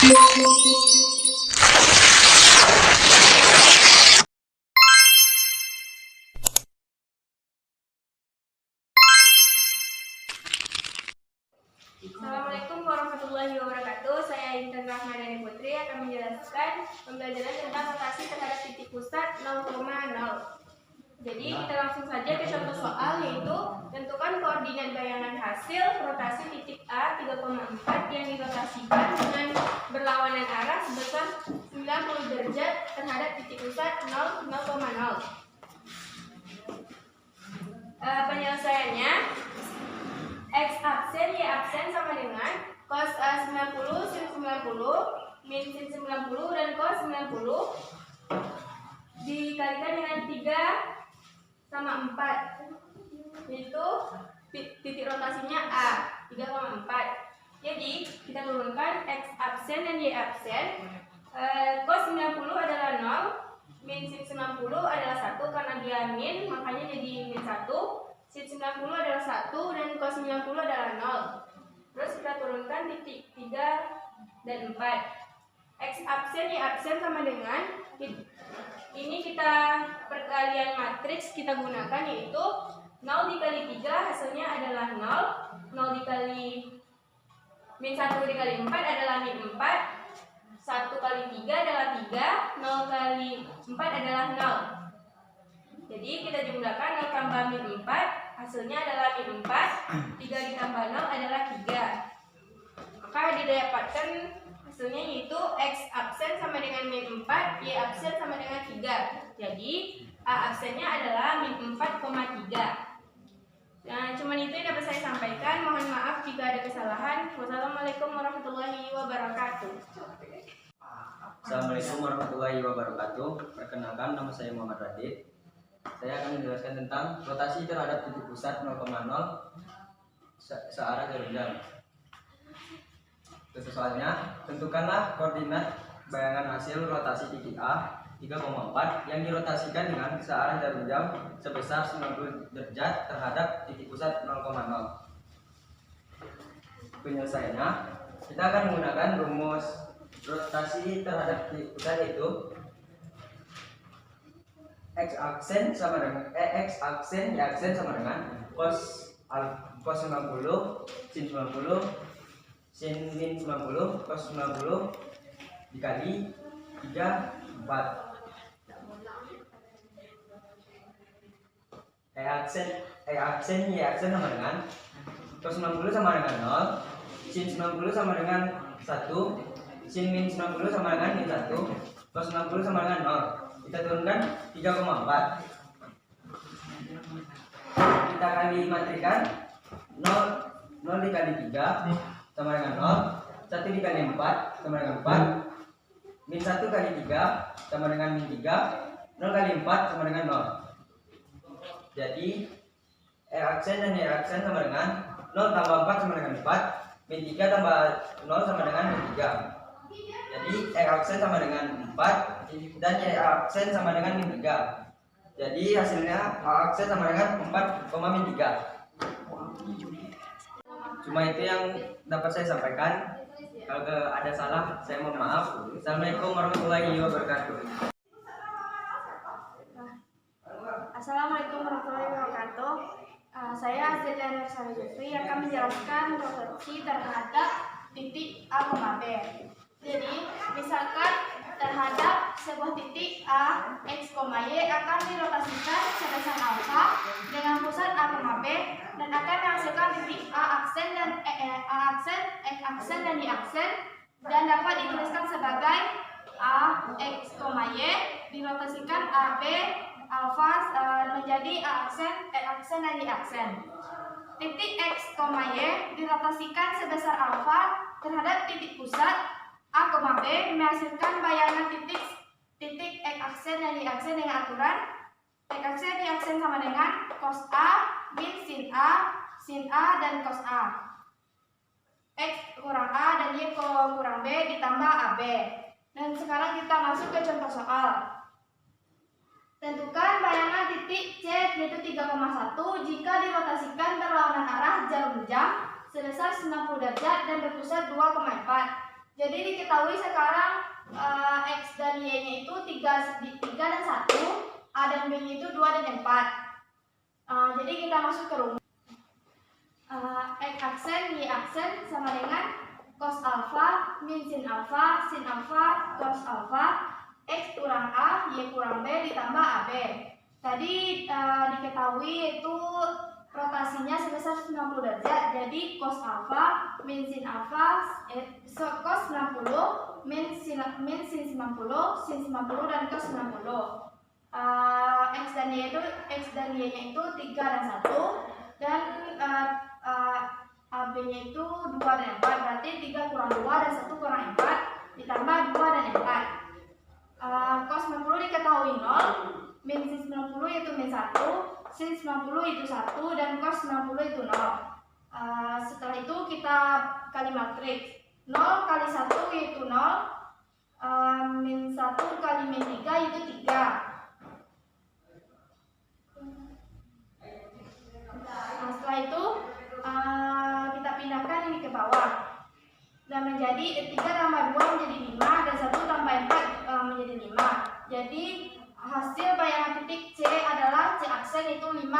Assalamualaikum warahmatullahi wabarakatuh. Saya Intan Rahmadani Putri akan menjelaskan pembelajaran tentang rotasi terhadap titik pusat 0,0. Jadi kita langsung saja ke contoh soal, yaitu tentukan koordinat bayangan hasil rotasi titik A 3,4 yang dirotasikan dengan berlawanan arah sebesar 90 derajat terhadap titik pusat 0,0. Penyelesaiannya, X absen Y absen sama dengan cos A 90 sin 90 min sin 90 dan cos 90 dikalikan dengan 3 sama 4, yaitu titik rotasinya A 3,4. Jadi kita turunkan X absen dan Y absen. Cos 90 adalah 0, min sin 90 adalah 1 karena dia min, makanya jadi min 1. Sin 90 adalah 1 dan cos 90 adalah 0. Terus kita turunkan titik 3 dan 4. X absen Y absen sama dengan, ini kita perkalian matriks kita gunakan, yaitu 0 dikali 3 hasilnya adalah 0. 0 dikali min 1 dikali 4 adalah min 4. 1 kali 3 adalah 3. 0 kali 4 adalah 0. Jadi kita jumlahkan 0 tambah min 4, hasilnya adalah min 4. 3 ditambah 0 adalah 3. Maka didapatkan hasilnya yaitu X absen sama dengan min 4, Y absen sama dengan 3. Jadi A absennya adalah min 4,3. Nah, cuman itu yang dapat saya sampaikan. Mohon maaf jika ada kesalahan. Wassalamualaikum warahmatullahi wabarakatuh. Assalamualaikum warahmatullahi wabarakatuh. Perkenalkan, nama saya Muhammad Radit. Saya akan menjelaskan tentang rotasi terhadap titik pusat 0,0 searah jarum jam. Untuk soalnya, tentukanlah koordinat bayangan hasil rotasi titik A 3,4 yang dirotasikan dengan searah jarum jam sebesar 90 derajat terhadap titik pusat 0,0. Penyelesaiannya, kita akan menggunakan rumus rotasi terhadap titik pusat, yaitu X absen sama dengan X absen Y absen sama dengan cos 90 sin 90 sin min 90 cos 90 dikali 3 4. Y absen Y absen sama dengan cos 90 sama dengan 0, sin 90 sama dengan 1, sin min 90 sama dengan min 1, cos 90 sama dengan 0. Kita turunkan 3,4. Kita kali matrikan 0 dikali 3 sama dengan 0, 1 dikali 4 sama dengan 4, min 1 kali 3 sama dengan min 3, 0 kali 4 sama dengan 0. Jadi E aksen dan Y aksen sama dengan 0 tambah 4 sama dengan 4, min 3 tambah 0 sama dengan min 3. Jadi E aksen sama dengan 4 dan Y aksen sama dengan min 3. Jadi hasilnya A aksen sama dengan 4, min 3. Cuma itu yang dapat saya sampaikan. Kalau ada salah, saya mohon maaf. Assalamualaikum warahmatullahi wabarakatuh. Assalamualaikum warahmatullahi wabarakatuh. Saya Azila Nursari Jufri akan menjelaskan rotasi terhadap titik A, B. Jadi, misalkan terhadap sebuah titik A, X, Y akan dirotasikan sebesar alfa dengan pusat A, B dan akan menghasilkan titik A aksen dan A aksen, X aksen dan Y aksen, dan dapat dituliskan sebagai A, X, Y dirotasikan AB alfa menjadi A aksen, X aksen dan Y aksen. Titik X, Y dirotasikan sebesar alfa terhadap titik pusat A, B menghasilkan bayangan titik X aksen dan Y aksen dengan aturan X aksen Y aksen sama dengan cos A min sin A dan cos A. X kurang A dan Y kurang B ditambah AB. Dan sekarang kita masuk ke contoh soal. Tentukan bayangan titik C yaitu 3,1 jika dirotasikan berlawanan arah jarum jam sebesar 90 derajat dan berpusat 2,4. Jadi diketahui sekarang X dan Y-nya itu 3 dan 1, A dan B-nya itu 2 dan 4. Jadi kita masuk ke rumus. X aksen, Y aksen sama dengan cos alfa min sin alfa, cos alfa, X kurang A, Y kurang B ditambah AB. Tadi diketahui itu rotasinya sebesar 90 derajat. Jadi cos alfa min sin alfa, cos 90 min sin 90, sin 90 dan cos 90. X dan Y-nya itu 3 dan 1, dan AB-nya itu 2 dan 4. Berarti 3 kurang 2 dan 1 kurang 4 ditambah 2 dan 4. Cos 90 diketahui 0, min sin 90 itu min 1, sin 90 itu 1, dan cos 90 itu 0. Setelah itu kita kali matriks. 0 kali 1 yaitu 0, min 1 kali min 3 itu 3. Setelah itu kita pindahkan ini ke bawah dan menjadi 3 tambah 2 menjadi 5 dan 1 tambah 4 menjadi 5. Jadi hasil bayangan titik C adalah C aksen itu 5,5.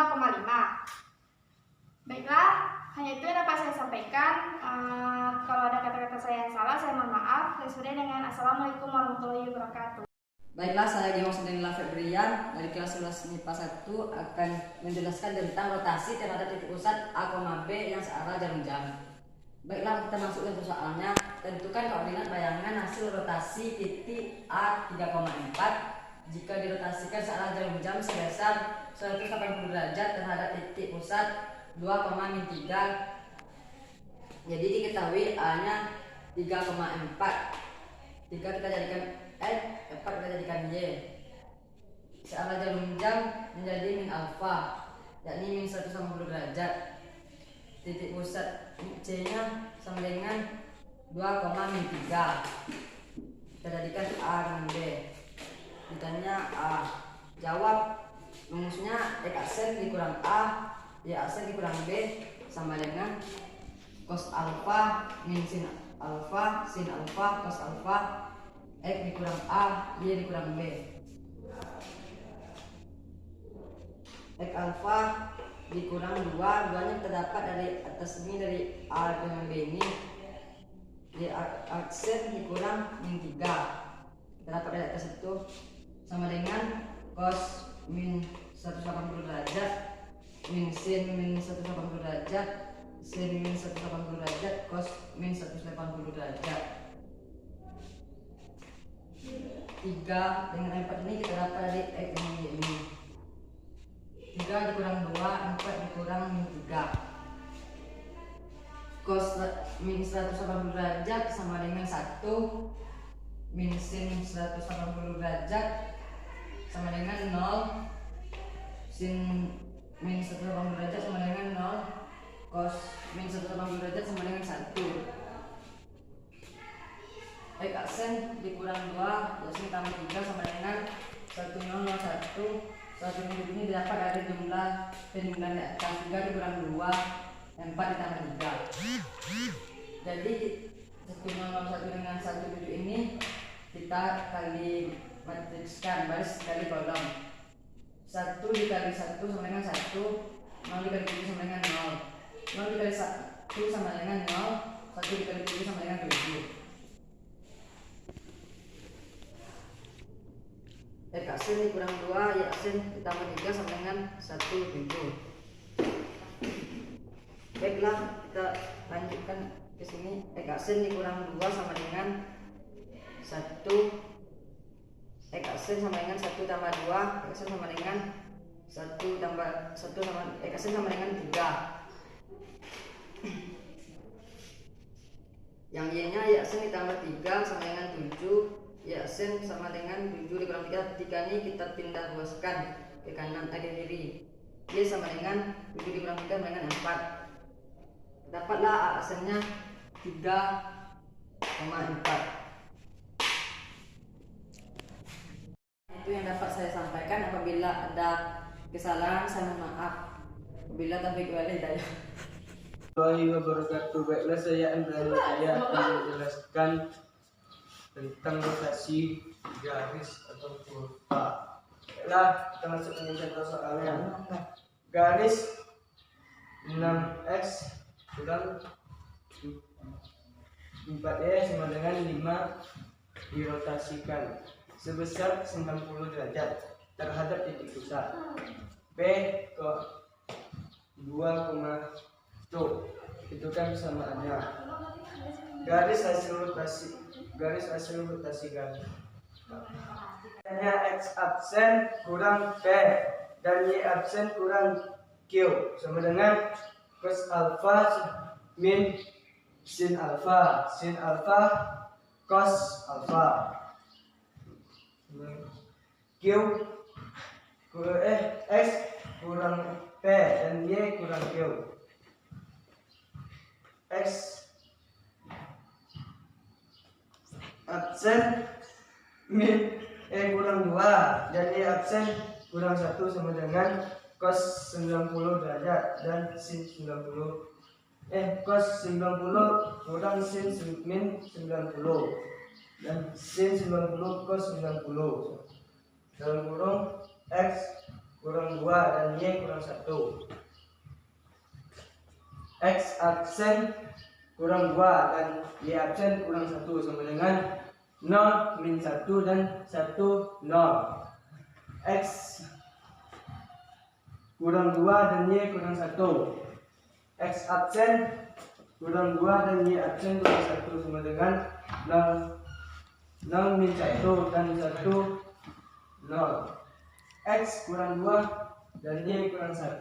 Baiklah, hanya itu yang dapat saya sampaikan. Kalau ada kata-kata saya yang salah, saya mohon maaf. Saya sudah dengan Assalamualaikum warahmatullahi wabarakatuh. Baiklah, saya Dimas Nila Febrian dari kelas 11 MIPA 1 akan menjelaskan tentang rotasi terhadap titik pusat A, B yang searah jarum jam. Baiklah, kita masuk ke soalnya. Tentukan koordinat bayangan hasil rotasi titik A 3,4 jika dirotasikan searah jarum jam sebesar 180 derajat terhadap titik pusat 2,3. Jadi diketahui A-nya 3,4. 3 kita jadikan X, 4 kita jadikan Y. Searah jarum jam menjadi min alfa, yakni min 180 derajat. Titik pusat C-nya sama dengan 2,3. Kita jadikan A dan B. Ditanya A. Jawab rumusnya X aksen dikurang A, Y aksen dikurang B sama dengan cos alfa min sin alfa, sin alfa, cos alfa, X dikurang A, Y dikurang B. X alfa dikurang 2, 2-nya kita dapat dari atas ini, dari A dengan B ini. Y aksen dikurang min 3, kita dapat dari atas itu sama dengan cos min 180 derajat min sin min 180 derajat sin min 180 derajat cos min 180 derajat. 3 dengan 4 ini kita dapat dari X dengan Y ini. 3 dikurang 2, 4 dikurang min 3. Cos min 180 derajat sama dengan 1 min sin 180 derajat sama dengan 0. Sin min 180 derajat sama dengan 0. Cos min 180 derajat sama dengan 1. X aksen dikurang 2, yakni tambah 3 sama dengan 1001. 1 ini didapat dari jumlah penjumlahan di atas. 3 dikurang 2, 4 ditambah 3. Jadi 1001 dengan 17 ini kita kali matrikskan baris kali kolom. 1 dikali 1 sama dengan 1, 0 dikali 7 sama dengan 0, 0 dikali 1 sama dengan 0, 1 dikali 7 sama dengan 7. X aksen dikurang 2, Y aksen ditambah 3 sama dengan 1, 7. Baiklah, kita lanjutkan ke sini. X aksen dikurang 2 sama dengan 1, X aksen sama dengan 1 tambah 2, X aksen sama dengan 1 tambah 1 sama X aksen sama dengan 3. Yang Y nya Y aksen ditambah 3 sama dengan 7, Y aksen sama dengan 7 dikurang 3. 3 ini kita pindah luaskan ke kanan, ke kiri. Y sama dengan 7 dikurang 3 sama dengan 4. Dapatlah A aksennya 3,4. Itu yang dapat saya sampaikan. Apabila ada kesalahan saya mohon maaf. Bila taufiq wal hidayah. Warahmatullahi wabarakatuh. Baiklah, saya Ibrahim saya akan menjelaskan tentang rotasi garis atau kurva. Baiklah, kita masuk ke contoh soalnya. Garis 6x kurang 4y sama dengan 5 dirotasikan sebesar 90 derajat terhadap titik pusat P ke 2,2. Itu kan samaannya. Garis hasil rotasi garis. Hanya x absen kurang P dan y absen kurang Q sama dengan cos alfa min sin alfa cos alfa. Q x kurang P dan y kurang Q. X absen min kurang 2 dan y absen kurang 1 sama dengan cos 90 derajat dan sin 90 cos 90 kurang sin min 90 dan sin 90 cos 90 dalam kurung x kurang 2 dan y kurang 1. X absen kurang 2 dan y absen kurang 1 sama dengan 0 min 1 dan 1 0. X kurang 2 dan y kurang 1. X absen kurang 2 dan y absen kurang 1 sama dengan 0 min 1 dan 1 0. X kurang 2 dan y kurang 1.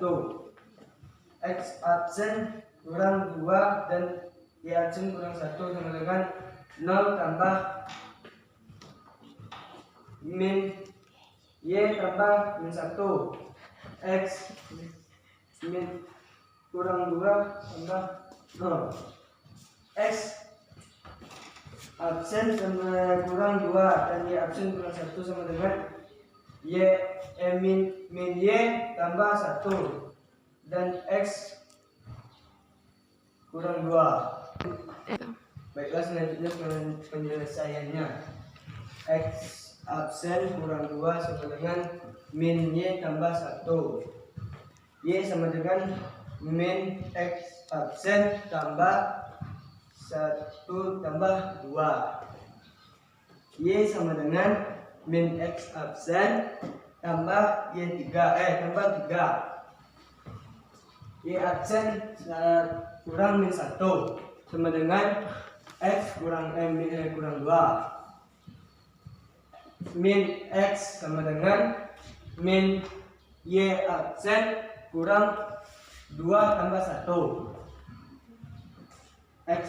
X absen kurang 2 dan y absen kurang 1 sama dengan 0 tambah min y tambah min 1. X min kurang 2 tambah 0. X absen sama kurang 2 dan y absen kurang 1 sama dengan min y tambah 1 dan x kurang 2. Baiklah, selanjutnya penyelesaiannya. X absen kurang 2 sama dengan min y tambah 1. Y sama dengan min x absen tambah 1 tambah 2. Y sama dengan min x absen tambah y 3 tambah 3. Y absen kurang min 1 sama dengan x kurang kurang 2. Min x sama dengan min y absen kurang 2 tambah 1. Min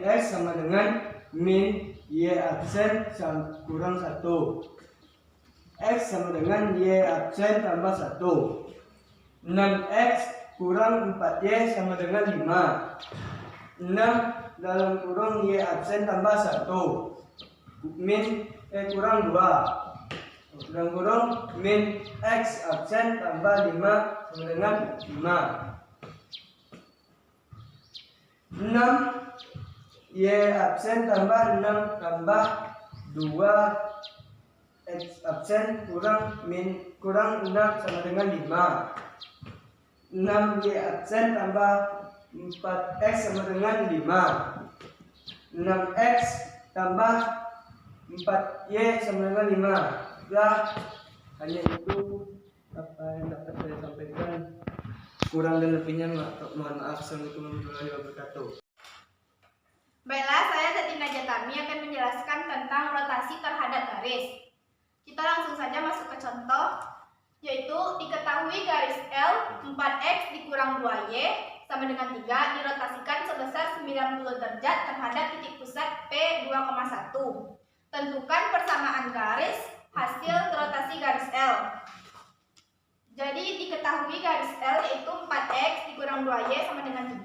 x sama dengan min y absen kurang 1. X sama dengan y absen tambah 1. 6x kurang 4y sama dengan 5. 6 dalam kurung y absen tambah 1. Min kurang 2 dalam kurung min x absen tambah 5 sama dengan 5. 6 y absen tambah 6 tambah 2 x absen kurang 6 sama dengan 5. 6 y absen tambah 4x sama dengan 5. 6x tambah 4y sama dengan 5. Hanya itu apa yang dapat saya sampaikan. Kurang dan lebihnya mohon maaf. Assalamualaikum warahmatullahi wabarakatuh. Baiklah, saya Tatina Jatami akan menjelaskan tentang rotasi terhadap garis. Kita langsung saja masuk ke contoh, yaitu diketahui garis L 4x dikurang 2y sama dengan 3 dirotasikan sebesar 90 derajat terhadap titik pusat P 2,1. Tentukan persamaan garis hasil rotasi garis L. Jadi diketahui garis L yaitu 4x dikurang 2y sama dengan 3.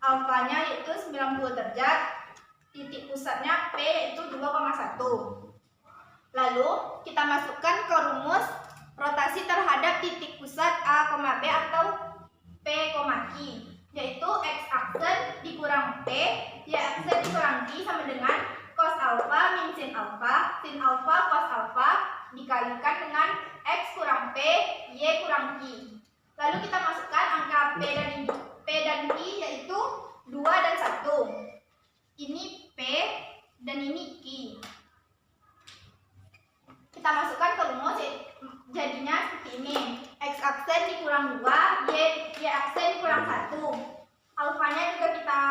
Alfanya yaitu 90 derajat, titik pusatnya P yaitu 2,1. Lalu kita masukkan ke rumus rotasi terhadap titik pusat A, B atau P, Q, yaitu X aksen dikurang P, Y aksen dikurang Q sama dengan cos alfa sin alfa cos alfa dikalikan dengan X kurang P, Y kurang Q. Lalu kita masukkan angka P dan Q yaitu 2 dan 1. Ini P dan ini Q. Kita masukkan ke rumus, jadinya seperti ini. X aksen dikurang 2, Y aksen dikurang 1. Alfanya juga kita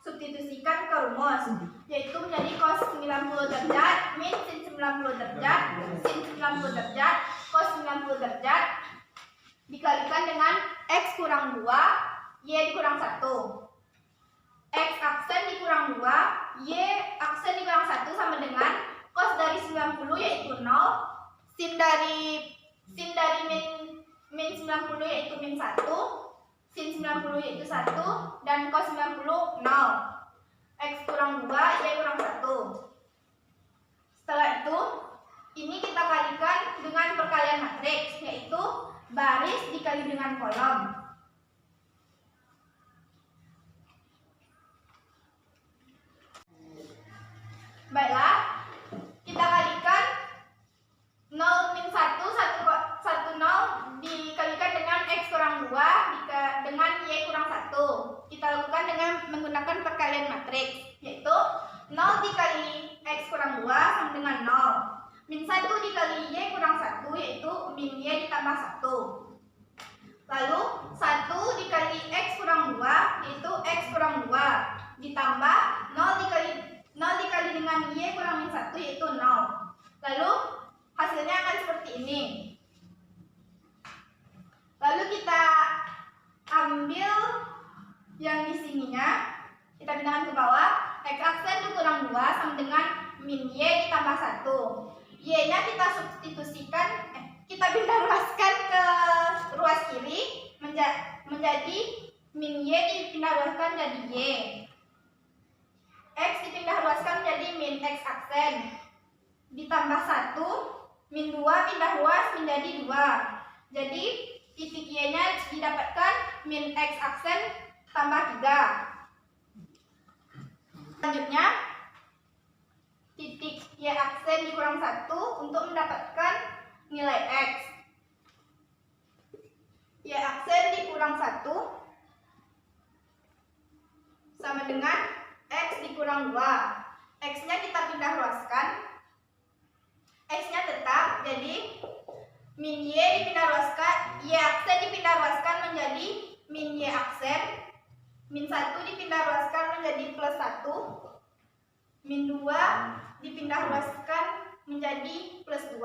substitusikan ke rumus, yaitu menjadi cos 90 derajat min sin 90 derajat sin 90 derajat cos 90 derajat dikalikan dengan X kurang 2, Y dikurang 1. X aksen dikurang 2, Y aksen dikurang 1 sama dengan cos dari 90 yaitu 0, sin dari min 90 yaitu min 1, sin 90 yaitu 1, dan cos 90 0. X kurang 2, Y kurang 1. Setelah itu, ini kita kalikan dengan perkalian matriks, yaitu baris dikali dengan kolom. Baiklah, kita kalikan 0 min 1, 1 0 dikalikan dengan X kurang 2 dengan Y kurang 1. Kita lakukan dengan menggunakan perkalian matriks, yaitu 0 dikali X kurang 2 sama dengan 0. Min 1 dikali Y kurang 1 yaitu min Y ditambah 1. Lalu 1 dikali X kurang 2 yaitu X kurang 2 ditambah 0 dikali dengan Y kurang min 1 yaitu 0. Lalu hasilnya akan seperti ini. Lalu kita ambil yang di sininya, kita pindahkan ke bawah. X aksen dikurang 2 sama dengan min Y ditambah 1. Y-nya kita substitusikan, kita pindah ruaskan ke ruas kiri menjadi min Y dipindah ruaskan jadi Y. X dipindah ruaskan menjadi min X aksen ditambah 1, min 2 pindah ruas menjadi 2. Jadi titik Y-nya didapatkan min X aksen tambah 3. Selanjutnya titik Y aksen dikurang 1 untuk mendapatkan nilai X. Y aksen dikurang 1 sama dengan X dikurang 2. X-nya kita pindah ruaskan. X-nya tetap, jadi min Y dipindah ruaskan, Y aksen dipindah ruaskan menjadi min Y aksen. Min 1 dipindah ruaskan menjadi plus 1. Min 2 dipindah ruaskan menjadi plus 2.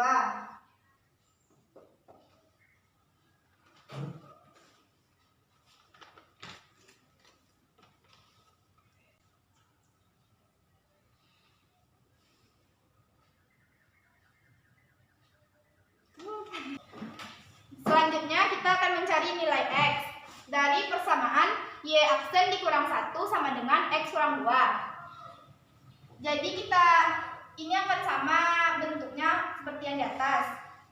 Selanjutnya kita akan mencari nilai X dari persamaan Y aksen dikurang 1 sama dengan X kurang 2. Jadi ini akan sama bentuknya seperti yang di atas.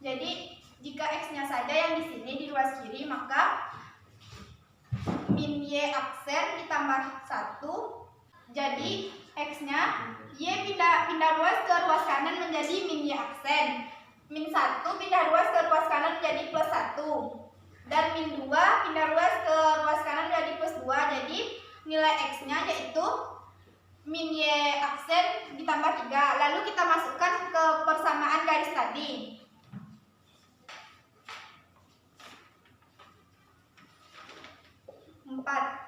Jadi jika X-nya saja yang di sini di ruas kiri, maka min Y aksen ditambah 1. Jadi X-nya Y pindah ruas ke ruas kanan menjadi min Y aksen. Min 1 pindah ruas ke ruas kanan menjadi plus 1. Dan min 2 pindah ruas ke ruas kanan menjadi plus 2. Jadi nilai X-nya yaitu min Y aksen ditambah 3. Lalu kita masukkan ke persamaan garis tadi.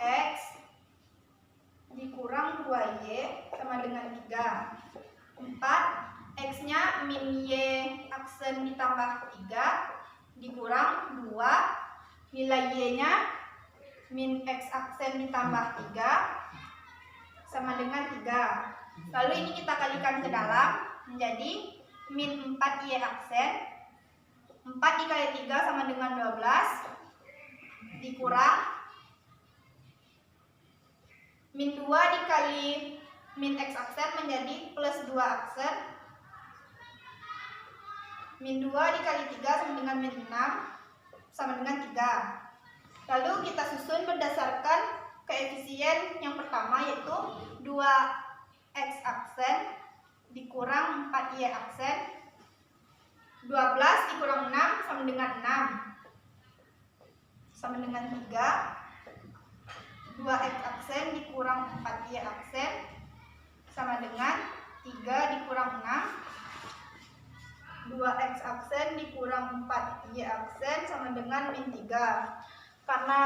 X dikurang 2Y sama dengan 3. 4 X-nya min Y aksen ditambah 3 dikurang 2. Nilai Y-nya min X aksen ditambah 3 sama dengan 3. Lalu ini kita kalikan ke dalam menjadi min 4Y aksen. 4 dikali 3 sama dengan 12 dikurang min 2 dikali min X aksen menjadi plus 2 aksen. Min 2 dikali 3 sama dengan min 6 sama dengan 3. Lalu kita susun berdasarkan koefisien yang pertama yaitu 2X aksen dikurang 4Y aksen. 12 dikurang 6 sama dengan 6. Sama dengan 3. 2X aksen dikurang 4Y aksen sama dengan 3 dikurang 6. 2X aksen dikurang 4Y aksen sama dengan min 3. Karena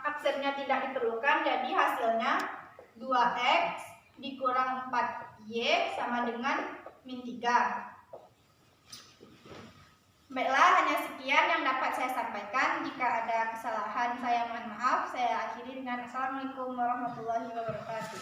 aksennya tidak diperlukan, jadi hasilnya 2X dikurang 4Y sama dengan min 3. Baiklah, hanya sekian yang dapat saya sampaikan. Jika ada kesalahan, saya mohon maaf. Saya akhiri dengan Assalamualaikum warahmatullahi wabarakatuh.